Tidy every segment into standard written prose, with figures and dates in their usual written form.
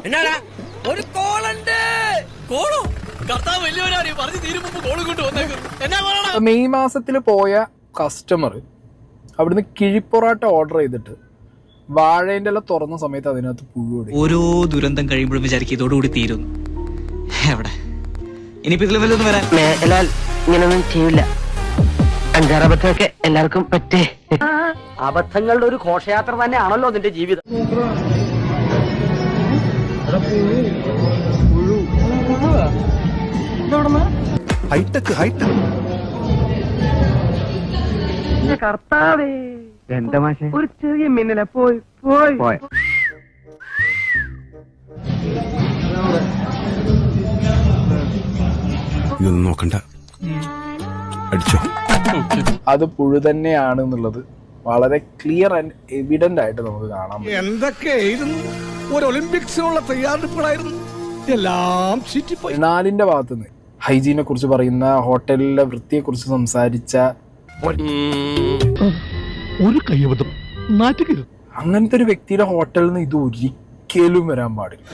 എന്നാടാ ഒരു കോളുണ്ട്. കോളോ? കർത്താവ് വലിയവരാണ് പറഞ്ഞു തീരുമ്പോ കോള് കൊണ്ട് വന്നേക്കും. എന്നാ പറയണ? മെയ് മാസത്തിൽ പോയ കസ്റ്റമർ അവിടുന്ന് കിഴിപ്പൊറാട്ട ഓർഡർ ചെയ്തിട്ട് വാഴേന്റെ എല്ലാം തുറന്ന സമയത്ത് അതിനകത്ത് പുഴുകൂടി. ഓരോ ദുരന്തം കഴിയുമ്പോഴും വിചാരിക്കും ഇതോടുകൂടി തീരുന്നു. എവിടെ ഇനിയിപ്പോ ഇതിലും വല്ലതും വരാൻ മേലാൽ ഇങ്ങനൊന്നും ചെയ്യില്ല. അഞ്ചാറബദ്ധമൊക്കെ എല്ലാവർക്കും പറ്റേ. അബദ്ധങ്ങളുടെ ഒരു ഘോഷയാത്ര തന്നെയാണല്ലോ നിന്റെ ജീവിതം. കർത്താവേ എന്താ മാഷേ ഒരു ചെറിയ മിന്നല പോയി പോയി പോയി. ഇതൊന്നും നോക്കണ്ട, അടിച്ചോ. അത് പുഴു തന്നെയാണെന്നുള്ളത് വളരെ ക്ലിയർ ആൻഡ് എവിഡന്റ് ആയിട്ട് നമുക്ക് കാണാം. എന്തൊക്കെയായിരുന്നു ഒരു ഒളിമ്പിക്സിനുള്ള തയ്യാറെടുപ്പുകളായിരുന്നു, എല്ലാം ചീറ്റിപ്പോയി. നാലിന്റെ ഭാഗത്തുനിന്ന് ഹൈജീനെ കുറിച്ച് പറയുന്ന, ഹോട്ടലിലെ വൃത്തിയെ കുറിച്ച് സംസാരിച്ച ഒരു കയ്യബദ്ധം നാറ്റുകരുത്. അങ്ങനത്തെ ഒരു വ്യക്തിയുടെ ഹോട്ടലിൽ നിന്ന് ഇത് ഒരിക്കലും വരാൻ പാടില്ല.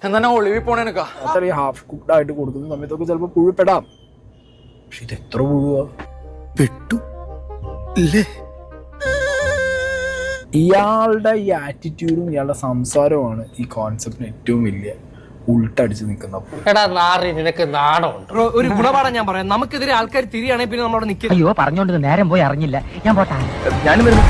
എന്നാ ഒളിവി പോണേനക്കാ അത്രയും ഹാഫ് കുക്ക്ഡ് ആയിട്ട് കൊടുക്കുന്ന സമയത്തൊക്കെ ചിലപ്പോൾ പുഴുപ്പെടാം. പക്ഷെ ഇത് എത്ര പുഴുവാ പെട്ടു ഇല്ലേ? ഇയാളുടെ ഈ ആറ്റിറ്റ്യൂഡും ഇയാളുടെ സംസാരവുമാണ് ഈ കോൺസെപ്റ്റിന് ഏറ്റവും വലിയ ഉൾട്ടടിച്ച് നിൽക്കുന്ന. എടാ നാറി, നിനക്ക് നാണമുണ്ട്? ഒരു ഗുണപാഠം ഞാൻ പറയാം. നമുക്കെതിരെ ആൾക്കാർ തിരിയാണെങ്കിൽ പിന്നെ നമ്മളവിടെ നിൽക്കും. അയ്യോ പറഞ്ഞോണ്ട് നേരം പോയി അറിഞ്ഞില്ല. ഞാൻ പോട്ടാ. ഞാനും വരുന്നു.